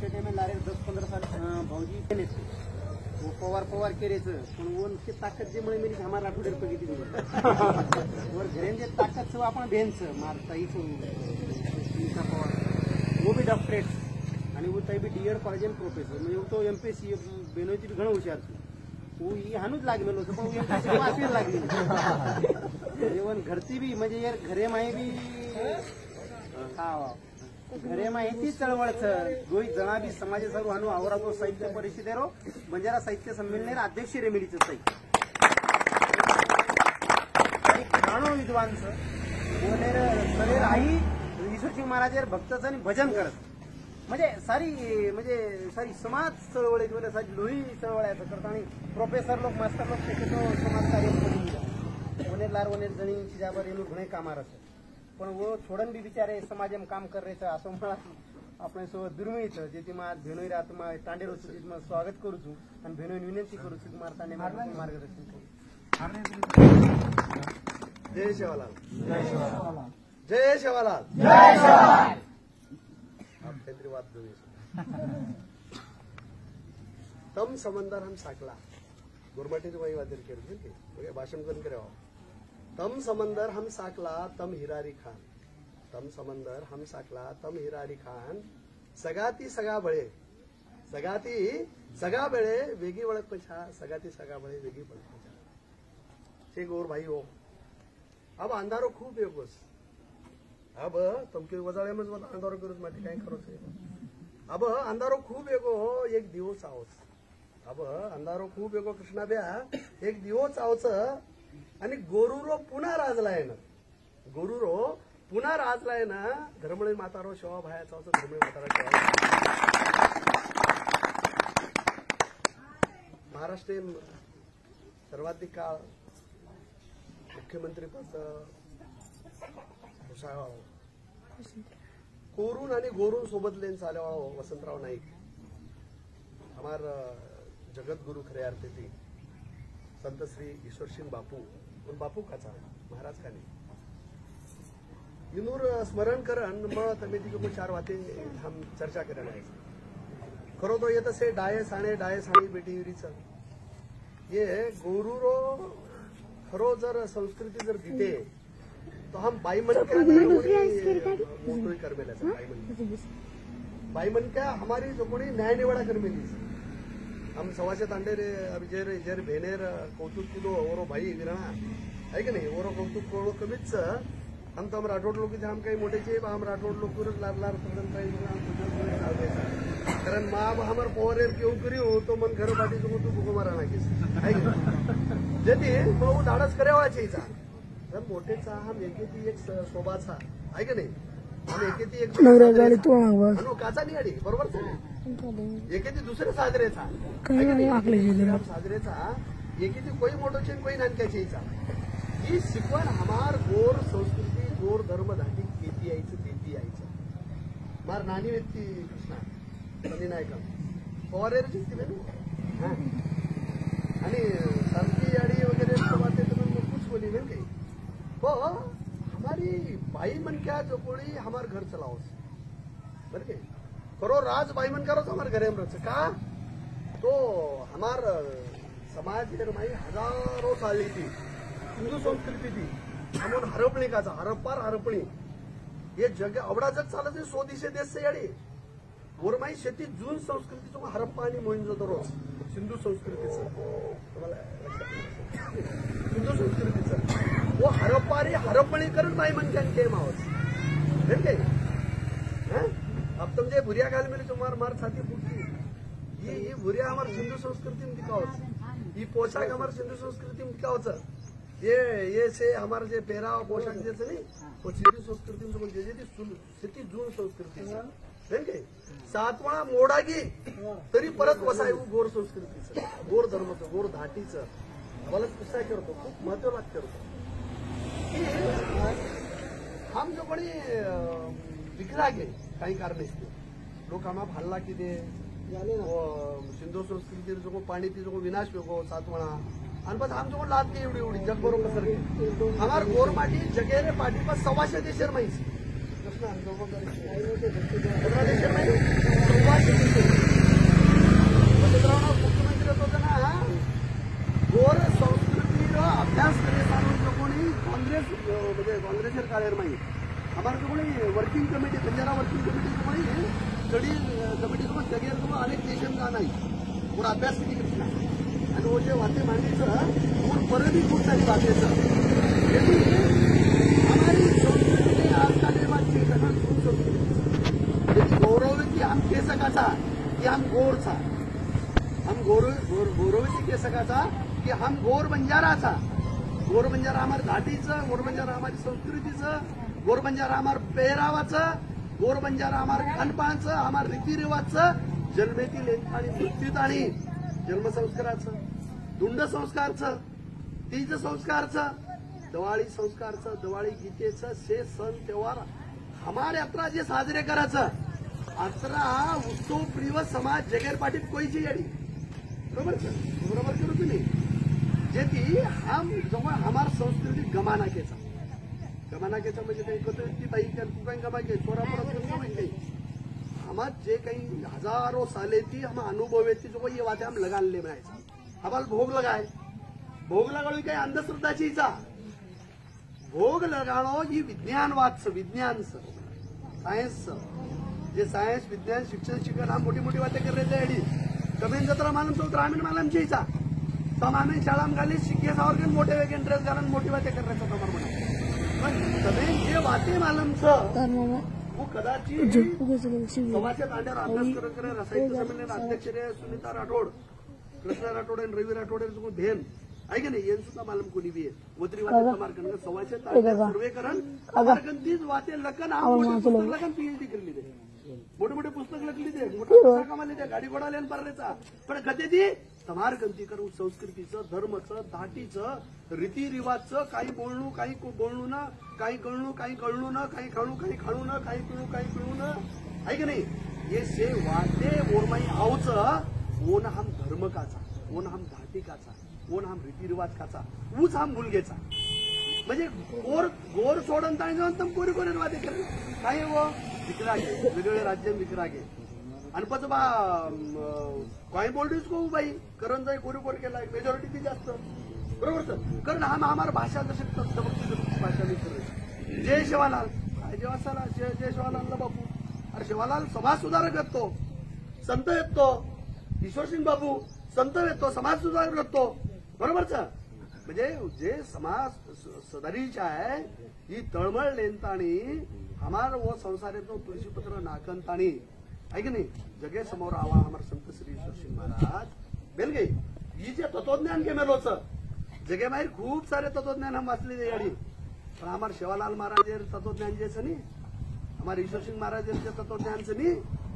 शेटे में लारे 10-15 साल भाऊजी केले वो पवार केरेचं पण ओनची ताकद जे मुळे मेरी हमारा आठवडे रुपये किती दिले वर घरेंजे ताकद से आपण बेंच मारता ही सुनीता पवार वो भी डॉक्टरेट आणि वो ताई भी डीएड कॉलेज में प्रोफेसर म्हणजे तो एमपीएससी बेनोची भी घणं हुशार वो ही हानूच लागलेलो होतो पण एमपीएससी वाचीला लागली जेवण घरती भी म्हणजे यार घरे माही भी घरे माहिती चळवळचं दोई जणा बी समाज सर्व हानू आवरातो साहित्य परिषदेरो बंजारा साहित्य संमेलनेर अध्यक्ष रेमेडीचं साई खाणो विद्वांचं बोलेर सरेर आई ईश्वरसिंग महाराजेर भक्तचं आणि भजन करत म्हणजे सारी समाज चळवळीत बोले सारी लोही चळवळ्याचं करत आणि प्रोफेसर लोक मास्टर लोक त्याच्यात समाज कार्य बोलेर लार वनेर जणी शिजाबर येऊन घणे कामार असत पण वो छोडन भी बिचारे समाज में काम कर रहे थे असं मला आपण सोबत दुर्मिळ जेथे मा भेनोईर आत्मा तांडेरो सुजित मग स्वागत करू छू आणि भेनोईन विनंती करू छू मार तांडे मार्गदर्शन करू जय शेवालाल जय शेवालाल जय शेवालाल जय शेवालाल आप केंद्रीय बात दोनी तम समंदर हम साकला गुरमाटी वही वादर केरते ओके भाषण करून करावं तम समंदर हम साकला तम हिरारी खान तम समंदर हम साकला तम हिरारी खान सगाती सगा बळे सगाती सगा बळे वेगी वळख पछा सगाती सगा बळे वेगी वळख पछा छे गोर भाई हो अब अंधारो खूप येगोस अब तुमके वजाळे मज अंधारो करूच माटी काय करोस अब अंधारो खूप येगो एक दिवस आवस अब अंधारो खूप येगो कृष्णा ब्या एक दिवस आवच आणि गोरुरो पुन्हा राजलाय ना गोरुरो पुन्हा राजलाय ना धर्मळे मातारो शेवा भायाचा धर्मळे मातारा शेवा महाराष्ट्र सर्वाधिक काळ मुख्यमंत्री पद कोरून आणि गोरून सोबत लेन चालवा वसंतराव नाईक हमार जगत गुरु खरे अर्थे थी संत श्री ईश्वरसिंह बापू और बापू काचा महाराज का नहीं इनूर स्मरण करन मग तमी ती को चार बातें हम चर्चा करना है खरो तो ये तो से डाये साणे बेटी विरीच ये गोरुरो खरो जर संस्कृती जर दिते तो हम बाईमन क्या मोटोई कर मेला बाईमन क्या हमारी जो कोणी न्याय निवाडा कर मेली हम सवाशे तांडे रे अभी जेर भेनेर कौतुक किलो ओरो भाई विरणा है कि नहीं ओरो कौतुक कोळो कमीच हम तो हम राठोड लोक हम काही मोठेचे हम राठोड लोक लार लार कारण मा हमार पोरेर केव करियो तो मन घर बाटी तो भुको मारा नाखीस है कि जती बहु धाडस करेवाचे चा हम मोठेचा हम एकेती एक शोभाचा है कि नहीं हम एकेती एक नवरा गाडी तो अनु काचा नाही आडी बरोबर एकेती दुसरे साजरेचा साजरेचा एकेती कोई मोठोचे कोई नानक्याचे चा ही शिकवण हमार गोर संस्कृती गोर धर्म धाटी केती यायचं मार नानी व्यक्ती कृष्णा कमी नाही का फवारेर जिंकती बेनू आणि सरकी आडी वगैरे बातें तो कुछ बोली बेन काही हो हमारी बाई मन क्या जो कोणी हमार घर चलाओस बरं के करो राज बाई मन करो हमारे घरे में रच का तो हमार समाज माई हजारों साली थी हिंदू संस्कृती थी हमन हरपणी काचा हरप्पार हरपणी ये जग अवडा जग चालत सो दिशे देश से याडी गोरमाई शेती जून संस्कृतीचं हरप्पा आणि मोहिंजोदरो सिंधू संस्कृतीचं तुम्हाला हिंदू संस्कृतीचं वो हरप्पारी हरपणी करून बाई मन क्या केम आवाज हे अब तुम जे भुरिया घाल मेरी तुम्हार मार छाती फूटती ये भुरिया हमार सिंधु संस्कृति में दिखाओ ये पोशाक हमार सिंधु संस्कृति में दिखाओ ये से हमारे जे पहराव पोशाक जैसे नहीं वो सिंधु संस्कृति में बोलते सिटी जून संस्कृती के सातवा मोडागी तरी परत वसाय गोर संस्कृतीचं गोर धर्माचं गोर धाटीचं मला कुसाय करतो खूप महत्व लागत करतो हम जो कोणी विकला गे काही कारण लोक आम्हा हल्ला किती सिंधू संस्कृती जो पाणी ती जो विनाश वेगो सातवणा आणि बस आम जो लाद के एवढी एवढी जग बरोबर सर हमार गोर माटी जगेरे पाटी पर 100 देशर माहिती कृष्णा 15 देशर माहिती 100 स्टडी कमिटी सोबत जगेर सोबत अनेक देशांत का नाही पूरा अभ्यास किती कृष्णा आणि वो जे वाते मांडीचं पूर्ण परत खूप सारी बातेचं हमारी संस्कृति ने आजकाल ये बात चेतना सुन सकते गौरव है कि हम कह सका था कि हम गोर था हम गौरव कह सका था की हम गोर बंजारा था गोर बंजारा हमारे घाटीचं गोर बंजारा हमारी संस्कृतीचं गोर बंजारा हमारे पेहरावाचं गोर बंजारा हमारे खानपानचं हमारे रीतिरिवाजचं जन्मेतील आणि मृत्यूत आणि जन्मसंस्काराचं धुंड संस्कारचं तीज संस्कारचं दिवाळी संस्कारचं दिवाळी गीतेचं से सण त्योहार हमारे यात्रा जे साजरे करायचं अत्रा उत्सव प्रिय समाज जगेर पाठीत कोईची याडी बरोबर करू तुम्ही जे की हम जवळ हमार संस्कृती गमानाकेचा म्हणजे काही कतो ती बाई काही गमाके चोरापुरात काही हमार जे काही हजारों साले थी हम अनुभव येते जो ये बातें हम लगान ले बनायचा हमारा भोग लगाळू काही अंधश्रद्धाची भोग लगाणो ही विज्ञानचं सायन्सचं जे सायन्स विज्ञान शिक्षण हम मोठी मोठी बातें कर रहे थे कमेन जत्रा मालूम तो ग्रामीण मालूम चाहिए तम आम्ही शाळा घाली शिक्के सावर मोठे वेगळे ड्रेस घालून मोठी बातें कर रहे थे म्हणा पण कमेन जे वाते मालूमचं वो कदाचित समाजच्या तांड्यावर अभ्यास करत साहित्य संमेलन अध्यक्ष सुनीता राठोड कृष्णा राठोड आणि रवी राठोड भेन ऐक नाही यांनी सुद्धा मालूम कोणी बी आहे वत्री वाते मार्कन सव्वाच्या तांड्यावर सर्वे करण मार्कन तीच वाते लखन लखन पीएचडी केली ते मोठे मोठे पुस्तक लिखली ते मोठे पुस्तक कमाले ते गाडी घोडा लेन परलेचा पण कधी ती तमार गंती करून संस्कृतीचं धर्मचं धाटीचं रीतिरिवाजचं काही बोलणू काही बोलणू ना काही कळणू काही कळणू ना काही खाणू काही खाणू ना काही पिळू ना ऐक नाही हे से वाटे ओरमाई आवचं ओन हम धर्म काचा ओन हम धाटी काचा ओन हम रीतिरिवाज काचा ऊच हम मुलगेचा म्हणजे गोर सोडून ताण कोरी कोरी वादे कर काय वो विकरागे वेगवेगळे राज्य विकरागे आणि पच बा काय बोलतोस को बाई करण जाई कोरी कोरी केला मेजॉरिटी ती जास्त बरोबर सर कारण हम हमार भाषा जसे भाषा विसरले जय शिवालाल काय जेवासाला जय शिवालालला बापू अरे शिवालाल समाज सुधारक येतो संत येतो ईश्वरसिंग बाबू संत येतो समाज सुधारक येतो बरोबर सर म्हणजे जे समाज सदारीच्या आहे ही तळमळ लेनताणी हमार वो संसारेतो तुळशीपत्र नाकंताणी ऐक नाही जगे समोर आवा हमार संत श्री ईश्वरसिंग महाराज बेल गई ही जे तत्वज्ञान के मेलोच जगे माहीर खूप सारे तत्वज्ञान हम वाचले याडी पण हमार शिवालाल महाराज तत्वज्ञान जे नहीं हमारे ईश्वरसिंग महाराज तत्वज्ञान से नहीं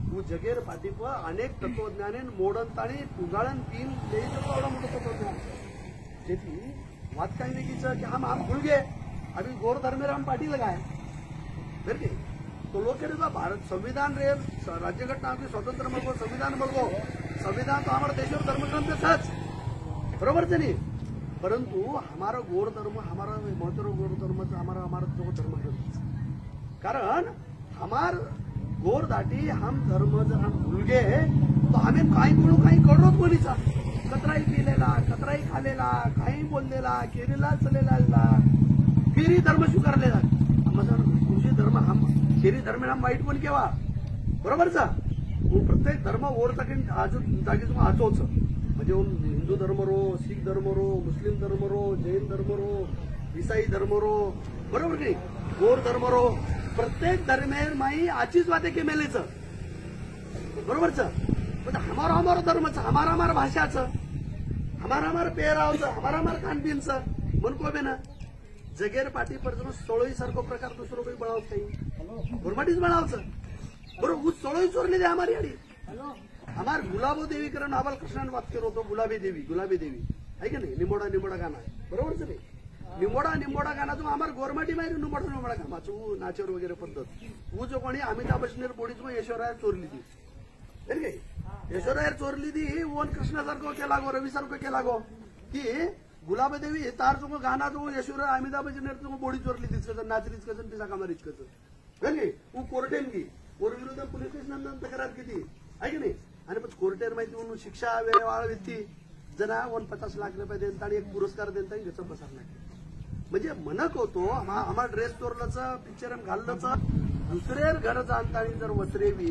वो जगेर पाठी पर अनेक तत्वज्ञान मोडन ताणी उगाळन तीन एवढं मोठं तत्वज्ञान जेथी बात काही नाही की हम भूल गए अभी गौर धर्मेर हम पार्टी लगाए फिर के तो लोग कह रहे भारत संविधान रे राज्य घटना आपकी स्वतंत्र बघो संविधान बघो संविधान तो हमारा देश धर्मग्रंथ सच बरोबर से नहीं परंतु हमारा गौर धर्म हमारा महत्व गौर धर्म हमारा जो धर्मग्रंथ कारण हमार गौर दाटी हम धर्म जर हम भूल गए तो हमें काही कळलोच कोणीचा कतराई पिलेला कतराई खालेला काही बोललेला केरीला चलेला फेरी धर्म स्वीकारलेला तुझे धर्म हम फेरी धर्म हम वाईट पण केव्हा बरोबर सा प्रत्येक धर्म ओर जागी आचोच म्हणजे हिंदू धर्म रो शीख धर्म रो मुस्लिम धर्म रो जैन धर्म रो ईसाई धर्म रो बरोबर नाही गौर धर्म रो प्रत्येक धर्मेर माई आचीच वाते के मेलेच बरोबरच हमारा धर्मच हमारा भाषाचं हमारा पेहरावचं हमारा खानपीनचं म्हणको बे ना जगेर पाठी पर सोळई सारखो प्रकार दुसरो काही बळावत काही गुरमाटीच बळावचं बरोबर सोळई चोरली दे हमारी आडी हमार गुलाबो देवी करण आबाल कृष्णान वाक्य होतो गुलाबी देवी है की नाही निमोडा गाणं बरोबरच नाही निमोडा गाणं तो हमार गोरमाटी माहिती निमोडा गाणं नाचर वगैरे पद्धत वो जो कोणी अमिताभ बच्चन बोडीच मग यशोरायर चोरली ती है काय यशोरायर चोरली ती ओन कृष्णासारखं केला गो रवीसारखं केला गो की गुलाबदेवी तार जो गाना जो यशोराय अमिताभ बच्चन जो बोडी चोरली तीच कसं नाचरीच कसं पिसा कामारीच कसं है वो कोर्टेन की और विरुद्ध पोलीस स्टेशन तक्रार किती है की नाही आणि पण कोर्टेर माहिती म्हणून शिक्षा वेळेवाळ व्यक्ती जना 50 लाख रुपये देत आणि एक पुरस्कार देत घ्यायचं बसार म्हणजे म्हणक होतो आम्हा ड्रेस चोरलाच पिक्चर घाललंच दुसरे घर जाणतानी जर वसरेवी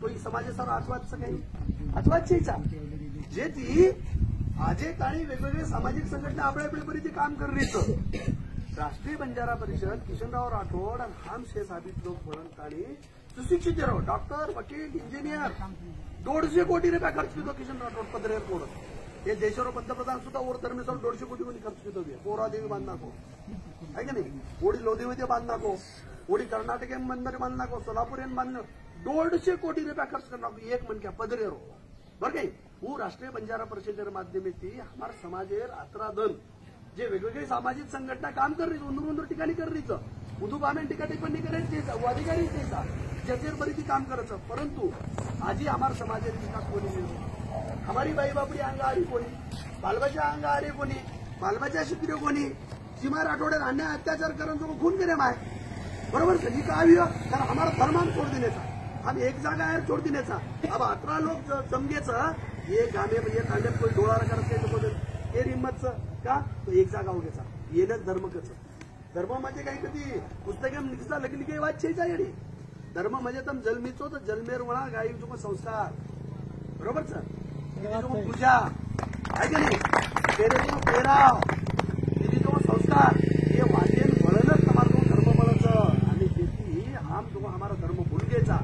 तो समाजासर आठवाच काही आठवाचीचा जे ती आजे ताणी वेगवेगळे सामाजिक संघटना आपल्या परीचे काम करण्याचं राष्ट्रीय बंजारा परिषद किशनराव राठोड आणि हम शे साबित लोक म्हणून ताणी सुशिक्षित राहो डॉक्टर वकील इंजिनियर 150 कोटी रुपया खर्च किया किशन राठोड पदरेर कोड ये देशावर पंतप्रधान सुद्धा और धर्मेश्वर 150 कोटी कोणी खर्च कितो पोरा देवी बांधनाको है का नहीं ओडी लोदेवी बांधनाको ओडी कर्नाटक मंदिर बांधनाको सोलापुर बांधना 150 कोटी रुपया खर्च करना एक मन क्या पदरेर बरं काही वो राष्ट्रीय बंजारा परिषदेर माध्यमेती हमार समाजेर आत्रादन जे वेगवेगळे सामाजिक संघटना काम कर रही उंदूर ठिकाणी कर रही उदूबामेन टीका टिप्पणी करायची अधिकारी जजेर बरी काम करायचं परंतु आजी हमार समाजेर विकास कोणी हमारी बाई बापडी अंग आरी कोणी बालबाच्या अंग आरी कोणी बालबाच्या शिकरे कोणी सीमा राठोड्यात अन्याय अत्याचार करून खून करे माय बरोबर ही का कारण हमारा धर्मान छोड़ देण्याचा हम एक जागा है छोड़ देण्याचा अब 18 लोग जमगेचं ये गामे ये तांड्यात कोणी डोळा करत हे रिमतच का तो एक जागा उगेचा येणंच धर्म कसं धर्म म्हणजे काही कधी पुस्तके निघता लगली काही वाद छेचा येडी धर्म म्हणजे तम जन्मीचो तर जन्मेर वळा गाई तुम संस्कार बरोबर सर पूजा आहे की नाही तेरे तो पेराव तेरी तो संस्कार हे वाचन वळणच तुम्हाला धर्म वळायचं आणि त्याची आम तुम्हाला हमारा धर्म भूल घ्यायचा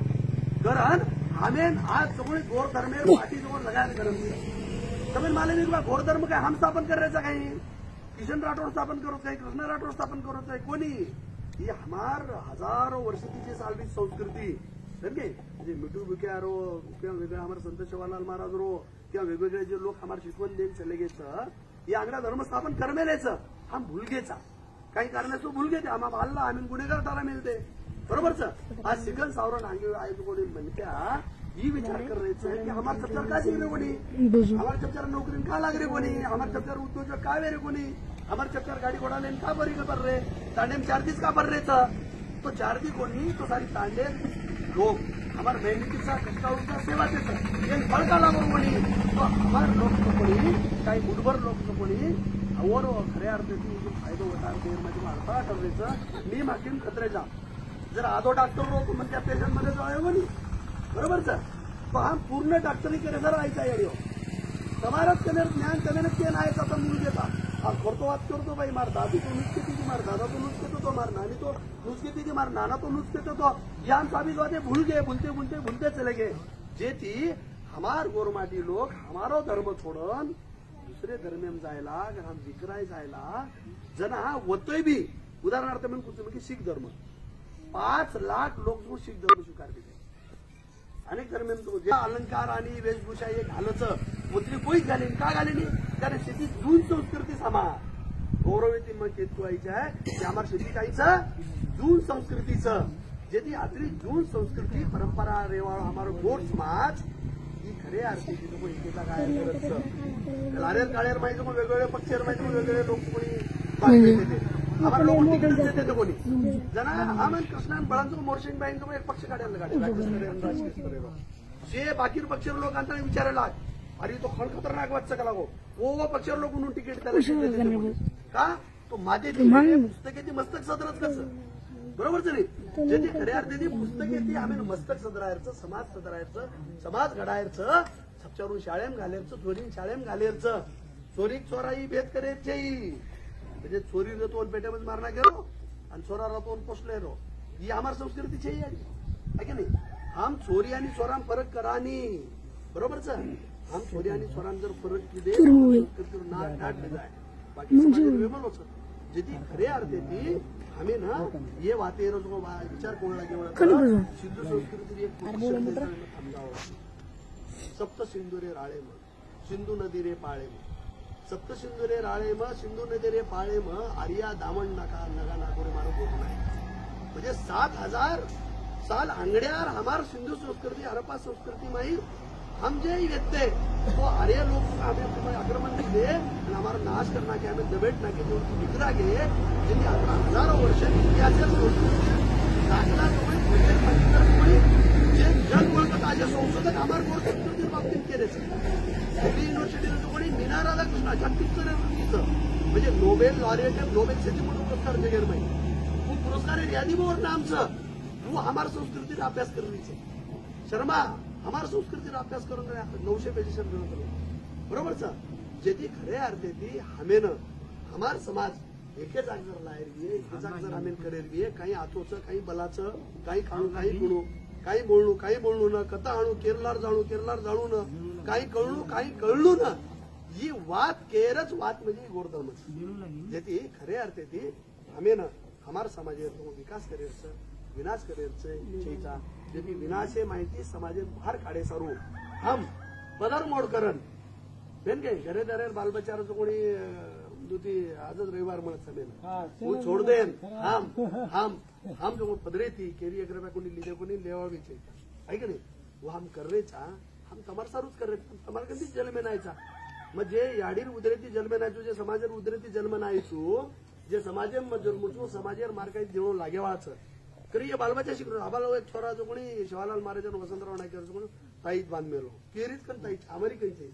कारण हमें आज सगळे गोर धर्मेर पाठी जवळ लगायला गरज तुम्ही मला निघा घोर धर्म काय हम स्थापन करायचा काही किशन राठोड स्थापन करत आहे कृष्ण राठोड स्थापन करत आहे कोणी ही हमार हजारों वर्षाची सालवी संस्कृती समजे म्हणजे मिठू बुक्यारो किंवा वेगळा हमारा संत शिवालाल महाराज रो किंवा वेगवेगळे जे लोक हमार शिकवण देऊन चले गेचं हे आंगडा धर्म स्थापन करमेलेचं हम भूल घ्यायचा काही कारणास्तव भूल घेते आम्हा बालला आम्ही गुन्हेगार तारा मिळते बरोबरच आज शिकन सावरण आंगे आयोग कोणी म्हणत्या ही विचार करायचं की हमार चप्तर का शिकले कोणी हमार चप्तर नोकरी का लाग रे कोणी हमार चप्तर उद्योजक का वे रे कोणी हमार चप्तर गाडी घोड़ा लेन का बरी कर रे तांडे में 4 दिन का भर रहे तो 4 दिन कोणी तो सारी तांडे लोग हमार मेहनतीचा कष्टाचा सेवा देतात एक फळका लागून कोणी तो हमार लोक कोणी काही मुठभर लोक कोणी और खऱ्या अर्थाची जो फायदा होता मध्ये मारता ठरवायचं मी मागीन खतरेचा जर आधो डॉक्टर लोक म्हणजे पेशंट मध्ये जाय कोणी बरोबर सर तो हम पूर्ण डॉक्टरी करे जरा आयचा येडो તમારા કને જ્ઞાન કને કે ના આયતા તો મુલ દેતા આ કરતો વાત કરતો ભાઈ માર દાદી તો નુસ્કે તી માર દાદા તો નુસ્કે તો માર નાની તો नुस्के ती मार नाना तो नुस्के तो ज्ञान साबित होते भूल गए भूलते चले गए जेथी हमार गोरमाटी लोग हमारो धर्म छोड़न दुसरे धर्म में जायला अगर हम विक्राय जायला जना होतोय भी उदाहरणार्थ म्हणून कुठे की शीख धर्म 5 लाख लोक जो शीख धर्म स्वीकार केले अनेक धर्म तो जे अलंकार आणि वेशभूषा एक घालचं मुद्री कोई घाले का घाले नाही कारण शेती जून संस्कृती समाज गौरवेती मग हेतू व्हायचं आहे की आम्हाला शेती काहीचं जून संस्कृतीचं जे ती आतली जून संस्कृती परंपरा रेवाळ हमारो गोड समाज ही खरे अर्थी तिथं एकेका काय करत लारेर काळेर माहिती मग वेगवेगळे पक्षेर माहिती मग वेगवेगळे लोक कोणी देते आम्हाला लोक तिकडे देते कोणी जना हा मन कृष्णान बळांचं मोर्शिंग बाईंचं एक पक्ष काढायला काढे जे बाकी पक्षेर लोकांना विचारायला अरे तो खड खतरनाक वाटचं का लागो वो पक्षावर लोक म्हणून तिकीट त्याला का तो माझे पुस्तकेची मस्तक सदरच कसं बरोबर नाही जे ती खऱ्या अर्थाने पुस्तके ती आम्ही मस्तक सदरायचं समाज सदरायचं समाज घडायचं छपच्यावरून शाळेम घालायचं चोरी शाळेम घालायचं चोरी चोराई भेद करायची म्हणजे चोरी रतवून पेट्यामध्ये मारना गेलो आणि चोरा रतवून पोचले रो ही आम्हाला संस्कृतीची आहे की नाही हम चोरी आणि चोराम फरक करानी बरोबरच हम चोरी आणि चोराम जर फरक किती नाट जाय बाकी वेगळं होतं जे ती खऱ्या अर्थाने आम्ही ना ये वाते विचार कोणाला घेऊन सिंधू संस्कृती एक थांबावं सप्त सिंधू रे राळे मग सिंधू नदी रे पाळे मग सप्त सिंधू रे राळे मग सिंधू नदी रे पाळे मग आर्या दामण नका नगा नागोरे मारो बोल नाही म्हणजे 7000 साल अंगड्यार हमार सिंधु संस्कृति हरप्पा संस्कृति में हम जे व्यक्ति तो आर्य लोग हमें आक्रमण किए हमारा नाश करना के हमें दबेटना के जो निकला गए जिनके हजारों वर्ष इतिहास दाखला जग ओळखत आज संशोधक हमार गोड संस्कृती बाबतीत केले दिल्ली युनिव्हर्सिटीनं कोणी मीना राधाकृष्ण जागतिक स्तरावर म्हणजे नोबेल लॉरिएट नोबेल शेती म्हणून पुरस्कार जगेर माहिती खूप पुरस्कार यादीवर नामचं वो हमार संस्कृतीचा अभ्यास करण्याचे शर्मा हमार संस्कृतीचा अभ्यास करून 900 पेजेस बरोबर सा जेथी खरे अर्थे ती हमेनं हमार समाज एके जागेवर लायर गे एके जागेवर हमेन करेर गे काही आतोचं काही बलाचं काही खाणू काही गुणू काही बोलणू न कथा आणू केरलार जाणू न काही कळणू न ही वात केरच वात म्हणजे गोरधर्मच जेथी खरे अर्थे ती हमेनं हमार समाजाचो विकास करेरचं विनाश करेरचं इच्छेचा जेथी विनाशे माहिती समाजे बाहेर काढे सारू हम पदर मोड करन बेन काय घरे दारे बाल बच्चाराचं कोणी दुती आजच रविवार म्हणत समेन वो छोड़ देन हम जो पदरे थी केरी अगर मैं कोणी लीजे कोणी लेवा भी चाहिए है कि नहीं वो हम कर रहे चा हम तमार सारूच कर रहे तमार कधी जल में नायचा म्हणजे याडीर उदरेती जन्म नायचो जे समाजेर उदरेती जन्म नायचो जे समाजेम जन्मचो समाजेर मार्काई देणो लागेवाच करी बालबच्चा शिकलो आबाला एक छोरा जो कोणी शिवालाल महाराज वसंतराव नायकर कोणी ताईत बांध मेलो केरीत कन ताईत अमेरिकनचे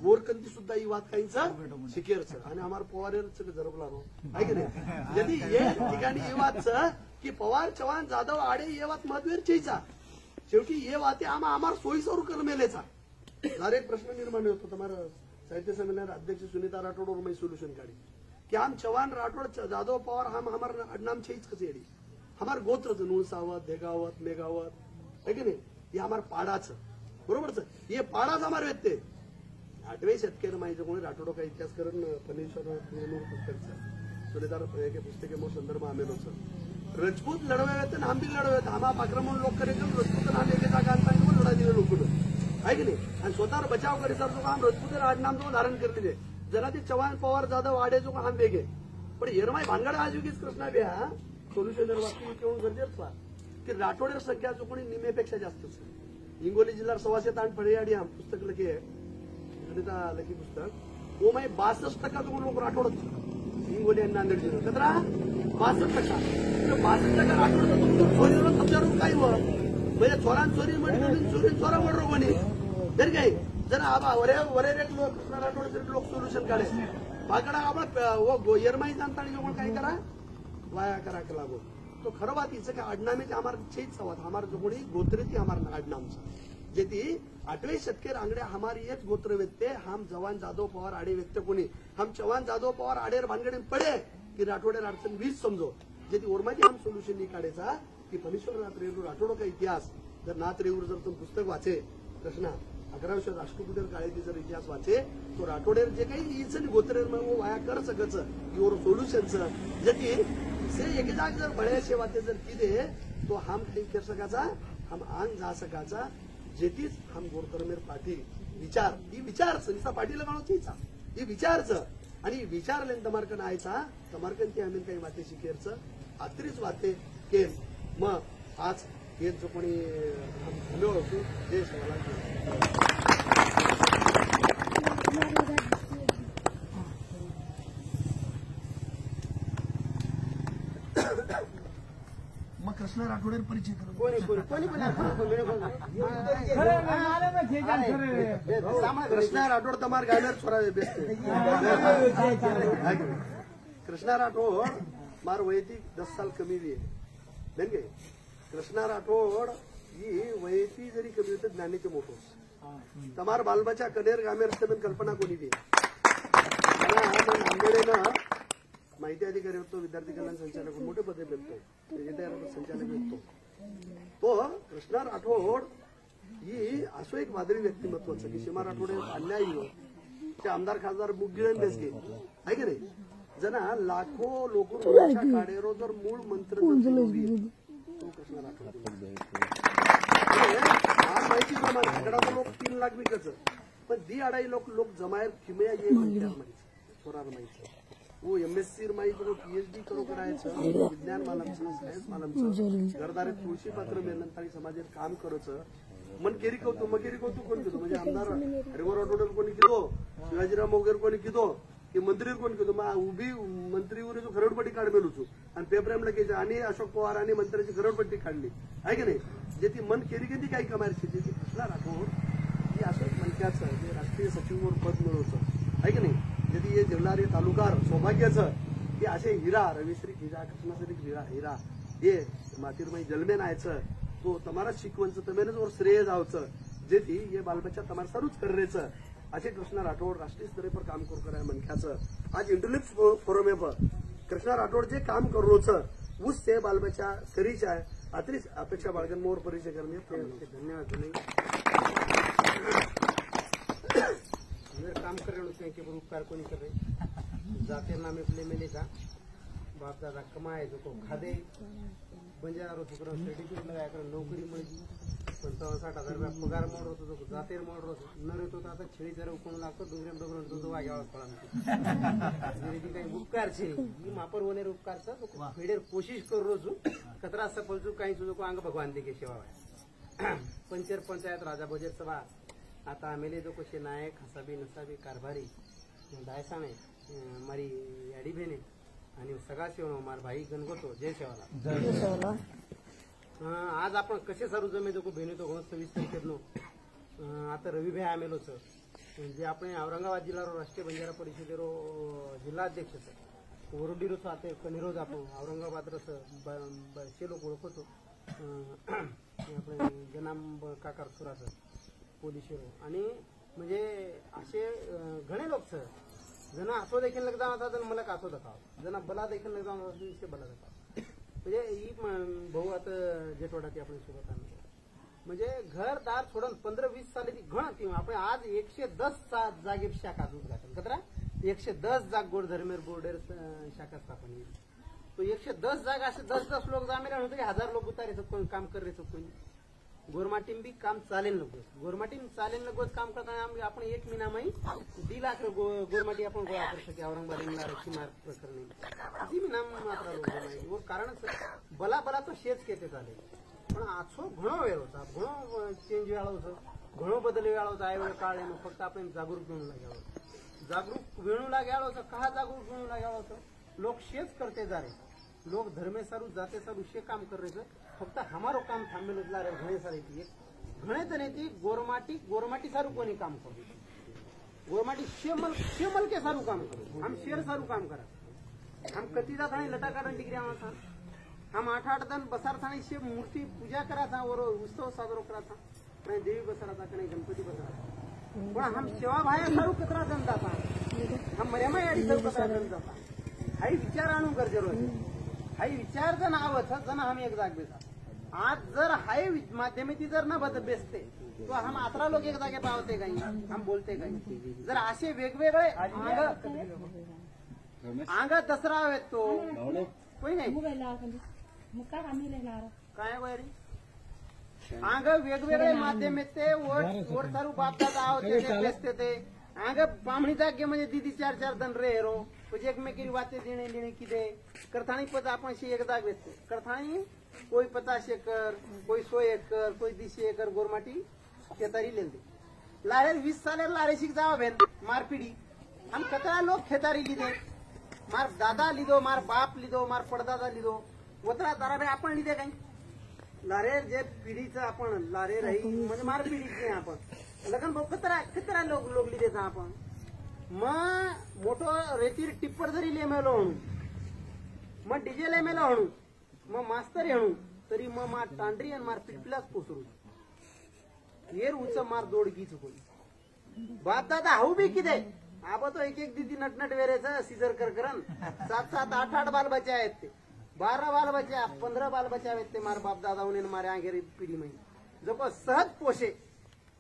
गोरकंती सुद्धा ही वात काहींचं शिकेरचं आणि आम्हाला पवारेरच जरबला रो आहे की नाही यदि ये ठिकाणी ये वातचं की पवार चव्हाण जाधव आडे ये वात महत्वेर चेचा शेवटी ये वाते आम्हाला सोयीसरू कर मेलेचा जर एक प्रश्न निर्माण होतो तुम्हाला साहित्य संमेलन अध्यक्ष सुनीता राठोड और मैं सोल्यूशन काढी की हम चव्हाण राठोड जाधव पवार हम हमार अडनाम छेच कसे येडी हमार गोत्रच नुळसावत देगावत मेगावत है की नाही हे हमार पाडाचं बरोबरच हे पाडाच हमार व्यक्ते 8वे शतकेनं माहिती कोणी राठोडो का इतिहास करून फनेश्वर पुस्तकचं सुलेदार के पुस्तके मो संदर्भ आमेलो सर रजपूत लढवे नाम बी लढवे आम्हा आक्रमण लोक करे रजपूत नाम एके जागा आणता लढा दिले लोक आहे की नाही आणि स्वतःवर बचाव करे सर जो काम रजपूत आडनाम जो धारण करते जरा ते चव्हाण पवार जाधव आडे जो काम वेगे पण येरमाई भानगड आज युगीच कृष्णा बिया सोल्युशन वाक्य केवळ गरजेचं की राठोडेर संख्या जो कोणी निमेपेक्षा जास्त हिंगोली जिल्हा 608 फळेआडी हम पुस्तक लगे गणिता लकी पुस्तक वो मैं 62% तो लोग राठोड हिंगोली आणि नांदेड जिल्हा कतरा 62% राठोड चोरीवर समजारून काय व म्हणजे चोरान चोरी म्हणजे चोरी चोरा मर्डर कोणी तरी काय जर आबा वरे लोक कृष्णा राठोड लोक सोल्युशन काढे बाकडा आबा येरमाई जाणता आणि काय करा वाया करा के लागो तो खरं बात हिचं की आडनामीचे हमार छेच सवात हमार जो कोणी गोत्रेती हमार आडनामचं जेती 8वें शतकेर आंगड्या हमारी येच गोत्र व्यक्ते हम जवान जाधव पवार आडे व्यक्ते कोणी हम चव्हाण जाधव पवार आडेर भानगडे पडे की राठोडेर अडचण वीज समजो जेती ओरमाची हम सोल्युशन नाही काढायचा की फणीश्वर रेवूर राठोडो का इतिहास जर नाथ रेवूर जर तुम पुस्तक वाचे कृष्णा 11व्या राष्ट्रकुटीर काळाची जर इतिहास वाचे तो राठोडेर जे काही इच गोत्रेर मग वो वाया कर सकच की सोल्युशनचं जेती से एक जाग जर बड़े से बातें जर की दे तो हम कहीं कर सकाचा हम आंग जा सकाचा जेतीच हम गोरकर्मेर पाठी विचार ही विचारचं निसा पाठी लगाणो चीचा ही विचारचं आणि विचारलेन तमारकन आयचा तमारकन ती आम्ही काही वाते शिकेरचं आत्रीच वाते के मग आज हे जो कोणी हम होतो देश मग कृष्णा राठोडेर परिचय करू कृष्णा राठोड तमार गायमेर छोरा बेसते कृष्णा राठोड मार वैयक्तिक 10 साल कमी भी है कृष्णा राठोड ही वैयक्तिक जरी कमी होते ज्ञानीचे मोठो तमार बालबाच्या कनेर गामेर कल्पना कोणी भी नांदेडेनं माहिती अधिकारी होतो विद्यार्थी कल्याण संचालक मोठे पदे मिळतो संचालक मिळतो तो कृष्णा राठोड ही असो एक वादळी व्यक्तिमत्वाचं की सीमा राठोड अन्यायी ते आमदार खासदार मुगिळन बेसगे आहे की नाही जना लाखो लोक काढेरो जर मूळ मंत्र तो कृष्णा राठोड आज माहिती प्रमाणे आकडाचा लोक 3 लाख विकच पण दी अडाई लोक जमायर खिमया ये माहिती छोरार माहिती वो MSc माहिती करो PhD करो करायचं विज्ञान मालमचं सायन्स मालमचं घरदारे तुळशी पात्र मेलनंताळी समाजात काम करायचं मन केरी कवतो मग केरी कवतो कोण किदो म्हणजे आमदार हरिवर ऑर्डर कोणी किदो शिवाजीराव वगैरे कोणी किदो की मंत्री कोण किदो मग उभी मंत्रीवर जो खरडपट्टी काढ मेलूचो आणि पेपरामला केलं आणि अशोक पवार आणि मंत्र्याची खरडपट्टी काढली आहे की नाही जे ती मन केरी केली काही कमायची ती कृष्णा राठोड ही असं मनक्याचं जे राष्ट्रीय सचिववर पद मिळवचं आहे की नाही यदि ये जिल्हारे तालुकार सौभाग्याचं की असे हिरा रविश्री हिरा कृष्णाश्री हिरा हे मातीरमाई जलमे नायचं तो तमारा शिकवणचं तमेनच वर श्रेय जावचं जेथी ये बालबच्चा तमार सारूच करेचं असे कृष्णा राठोड राष्ट्रीय स्तरे पर काम करू कराय मनख्याचं आज इंटरलिप्स फोरम पर कृष्णा राठोड जे काम करोच उस से बालबच्चा करीच आहे अतिरिक्त अपेक्षा बाळगन मोर परिचय करणे धन्यवाद नहीं काम कर रहे के उपकार को नहीं कर रहे जाते नामे प्ले में लेता बाप दादा कमाए जो को खादे बंजारो छोकरा सर्टिफिकेट लगाया कर नौकरी मिळली 55,000 रुपया पगार मोड होतो तो जातेर मोड होतो न रेतो आता छेडी जरा कोण लागतो डोंगरेम डोंगर तो वाग्यावर पडा मेरी काही उपकार छे मी मापर होणे उपकार छ तो फेडेर कोशिश कर रोजू कतरा सफल जो काही तुझो को अंग भगवान दे के सेवा है पंचर पंचायत राजा बजेट सभा आता आमेले जो कोशे नायक हसाबी नसाबी कारभारी दायसाने मारी याडी बेने आणि सगळा सेवण मार भाई गणगोतो जय सेवाला आज आपण कसे सारू जमे जो बेने तो 26 तारखेनो आता रवी भाई आमेलो छ जे आपण औरंगाबाद जिल्हा राष्ट्रीय बंजारा परिषदेरो जिल्हा अध्यक्ष छ वरुडीरो साथे कनिरोज आपण औरंगाबाद रस बसे लोक ओळखतो आपण जनाम काकार सुरास पोलिशेरो आणि म्हणजे असे घणे लोक छ जना असो देखील लगदा होता तर मला कासो दाखव जना बला देखील लगदा होता ते बला दाखव म्हणजे ही भाऊ आता जेठवाडाची आपण सोबत आणतो म्हणजे घरदार सोडून 15-20 साली घण ती आपण आज 110 जागे शाखा उद्घाटन कतरा 110 जाग गोड धर्मेर बोर्डेर शाखा स्थापन तो 110 जागा असे 10 लोक जामे होते की 1000 लोक उतारे कोण काम कर रे कोणी गोरमाटीम भी काम चालेल लगोस गोरमाटीम चालेल लगोस काम करताना आपण 1 महिनामध्ये 2 लाख गोरमाटी आपण गोळा करू शकतो औरंगाबाद इंगला रक्षी मार्ग प्रकरणी ती महिना मात्र लोक नाही वो कारण बला बला तो शेच केते चालेल पण आजो घणो वेळ होता घणो चेंज वेळ होता घणो बदल वेळ होता आहे वेळ काळ आहे फक्त आपण जागरूक वेणू लागावं जागरूक वेणू लागावं होतं का जागरूक वेणू लागावं होतं लोक शेच करते जा रे लोक धर्मे सारू जाते सारू शे काम कर रहे फक्त हमारो काम थांबेल रे घणे सारे ती घणे तने ती गोरमाटी सारू कोणी काम करू गोरमाटी शेमल के सारू काम करू हम शेर सारू काम करा हम कतीदा थाने लटा काढून डिग्री आवा हम 8-8 दिन बसार थाने से मूर्ति पूजा करा था और उत्सव साजरो करा था कहीं देवी बसारा था कहीं गणपति बसारा था पण हम सेवा भाया सारू कतरा जनता था हम मर्यामा याडी सारू कतरा जनता था हाई विचार आणू गरजेरो हाई विचार जर नाव जण हम एक जाग बेसा आज जर हाई माध्यमेती जर न बद बेसते तो हम 18 लोक एक जागे पावते काही हम बोलते काही जर असे वेगवेगळे अंग दसरा आहेत तो कोई नाही काय वैरी अंग वेगवेगळे माध्यम येते वर सारू बापदादा होते बेसते ते अंग पामणी जागे म्हणजे दीदी 4-4 जण रे रो म्हणजे एकमेकी वाते देणे किदे करथाणी पद आपण एक जाग बेसते करथाणी कोई 50 एकर कोई 100 एकर कोई 200 एकर गोरमाटी खेतारी ले दे लारे 20 साले लारे शिक जावा बेन मार पीढ़ी हम कतरा लोग खेतारी लीधे मार दादा लीधो मार बाप लीधो मार पडदादा लीधो वतरा तारा आपण लीधे काही लारे जे पिढीचं आपण लारे राही म्हणजे मार पिढीचे आपण लग्न भाऊ कतरा लोक लीधे आपण मग मोठो रेतीर टिप्पर जरी लेमेलो हणू मग डीजे लेमेलो हणू मग मास्तरी हणू तरी मग मार तांडरी आणि मार पिटलाच पोसरू येर उच मार दोडकी चुकून बाप दादा हाऊ बी किदे आबा तो एक दीदी नटनट वेरेचं सिजर करन 7-7 8-8 बाल बच्चे आहेत ते 12 बाल बच्चे 15 बाल बच्चे आहेत ते मार बाप दादा उन्हें मारे आगेरी पिढी में जो को सहज पोषे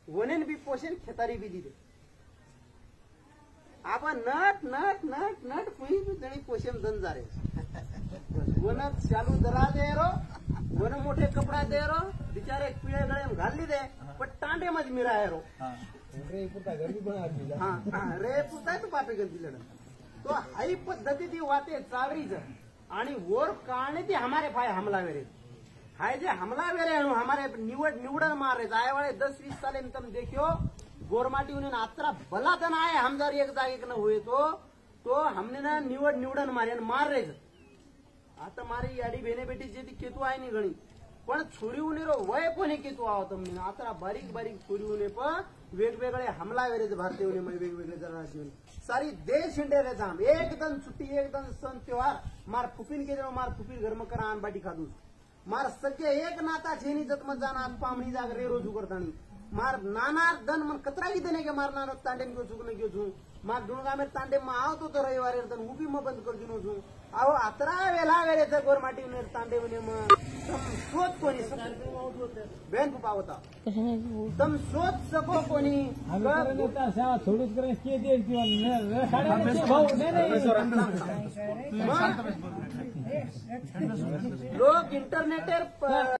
वनेन भी पोषेन खेतारी भी दिदे आपण नट कोई जणी पोषण दन जा रे वन चालू दरा दे रो वन मोठे कपडा दे रो बिचारे पिळे गळे घालली दे पण टांडे मध्ये मिरा है रो रे पुता गर्दी बना दिला हां रे पुता तो पापे गंदी लढ तो हाई पद्धती ती वाते चावरीच आणि वर काणे ती हमारे भाई हमला वेरे हाय जे हमला वेरे अनु हमारे निवडन मारे जाय वाले 10-20 साले में तुम देखियो गोरमाटी उन्हें आत्रा भला तन आए हम जर एक जागे न हुए तो हमने ना निवडन मारे मार रे आता मारी याडी बेने बेटी जे ती केतू आहे नि घणी पण छोरी उन्हे रो वय कोणी केतू आहो तुम्ही आता बारीक छोरी उन्हे पण वेगवेगळे हमला वेरे भारतीय उन्हे वेगवेगळे जरा सारी देश हिंडे रे जाम एकदम छुट्टी एकदम सण त्योहार मार फुपिन के मार फुपिन घर में करा आन बाटी खादूस मार सके एक नाता छेनी जत मत जाना पामणी जाग रे रोजू करतानी मार नानार दन मन कतरा की देने के मार नाना तांडे में क्यों नहीं क्यों मार डुणगा में तांडे में आओ तो रविवार दन वो भी मैं बंद कर दिनो छू आओ अतरा वेला गेले तर गोरमाटी में तांडे में तम सोच कोणी बहन पुपा होता तम सोच सको कोणी थोडीच लोक इंटरनेट